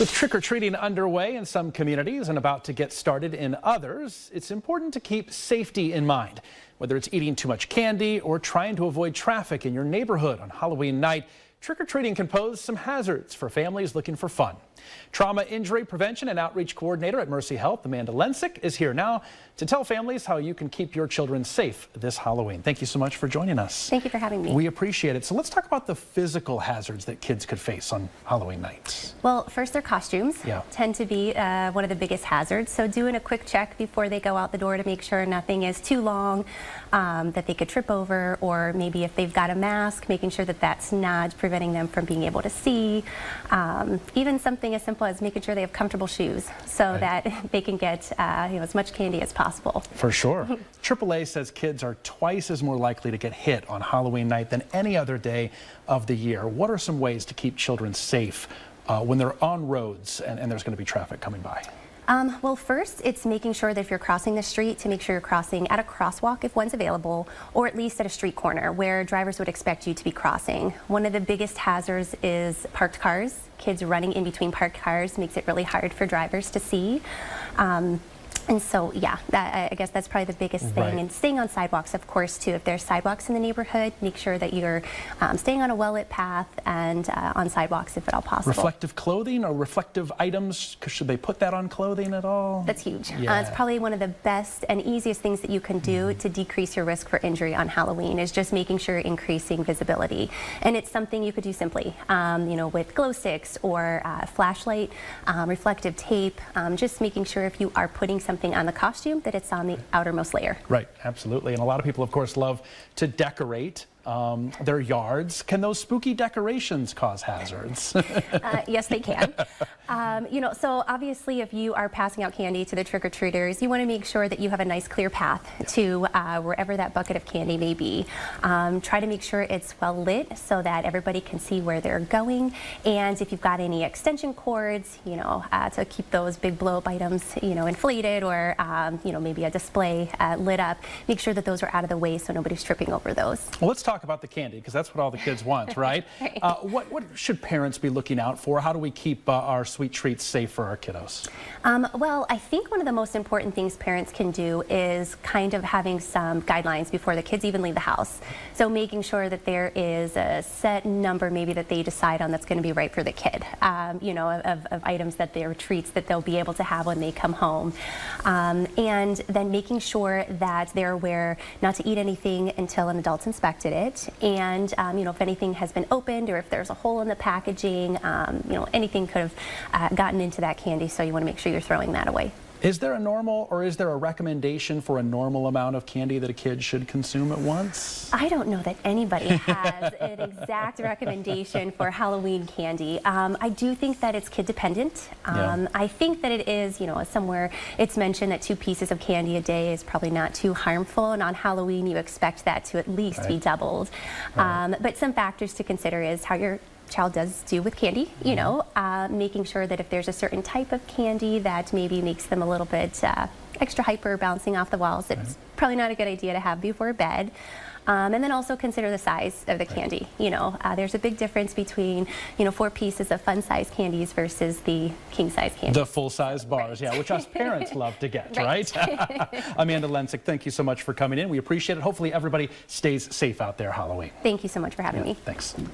With trick-or-treating underway in some communities and about to get started in others, it's important to keep safety in mind. Whether it's eating too much candy or trying to avoid traffic in your neighborhood on Halloween night, trick-or-treating can pose some hazards for families looking for fun. Trauma Injury Prevention and Outreach Coordinator at Mercy Health, Amanda Lensick, is here now to tell families how you can keep your children safe this Halloween. Thank you so much for joining us. Thank you for having me. We appreciate it. So let's talk about the physical hazards that kids could face on Halloween nights. Well, first, their costumes tend to be one of the biggest hazards. So doing a quick check before they go out the door to make sure nothing is too long that they could trip over, or maybe if they've got a mask, making sure that that's not preventing them from being able to see. Even something as simple as making sure they have comfortable shoes so that they can get as much candy as possible. For sure. AAA says kids are twice as more likely to get hit on Halloween night than any other day of the year. What are some ways to keep children safe when they're on roads and there's going to be traffic coming by? Well, first, it's making sure that if you're crossing the street, to make sure you're crossing at a crosswalk if one's available, or at least at a street corner where drivers would expect you to be crossing. One of the biggest hazards is parked cars. Kids running in between parked cars makes it really hard for drivers to see. And so, yeah, I guess that's probably the biggest thing. Right. And staying on sidewalks, of course, too. If there's sidewalks in the neighborhood, make sure that you're staying on a well-lit path and on sidewalks if at all possible. Reflective clothing or reflective items, should they put that on clothing at all? That's huge. Yeah. It's probably one of the best and easiest things that you can do to decrease your risk for injury on Halloween, is just making sure you're increasing visibility. And it's something you could do simply, with glow sticks or flashlight, reflective tape, just making sure if you are putting something on the costume that it's on the outermost layer. Right, absolutely. And a lot of people, of course, love to decorate their yards. Can those spooky decorations cause hazards? Yes, they can. So obviously if you are passing out candy to the trick-or-treaters, you want to make sure that you have a nice clear path to wherever that bucket of candy may be. Try to make sure it's well lit so that everybody can see where they're going. And if you've got any extension cords, to keep those big blow-up items, inflated, or maybe a display lit up, make sure that those are out of the way so nobody's tripping over those. Well, let's talk about the candy, because that's what all the kids want, right? Right. What should parents be looking out for? How do we keep our sweet treats safe for our kiddos? Well, I think one of the most important things parents can do is kind of having some guidelines before the kids even leave the house. So making sure that there is a set number maybe that they decide on that's going to be right for the kid, of items that they're treats that they'll be able to have when they come home. And then making sure that they're aware not to eat anything until an adult's inspected it. And, if anything has been opened or if there's a hole in the packaging, anything could have gotten into that candy, so you want to make sure you're throwing that away. Is there a normal, or is there a recommendation for a normal amount of candy that a kid should consume at once? I don't know that anybody has an exact recommendation for Halloween candy. I do think that it's kid dependent. I think that it is, somewhere it's mentioned that 2 pieces of candy a day is probably not too harmful, and on Halloween you expect that to at least be doubled. But some factors to consider is how your child does do with candy, making sure that if there's a certain type of candy that maybe makes them a little bit extra hyper, bouncing off the walls, it's probably not a good idea to have before bed. And then also consider the size of the candy. There's a big difference between, 4 pieces of fun-size candies versus the king-size candy. The full-size bars, which us parents love to get, right? Amanda Lensick, thank you so much for coming in. We appreciate it. Hopefully everybody stays safe out there Halloween. Thank you so much for having me. Thanks.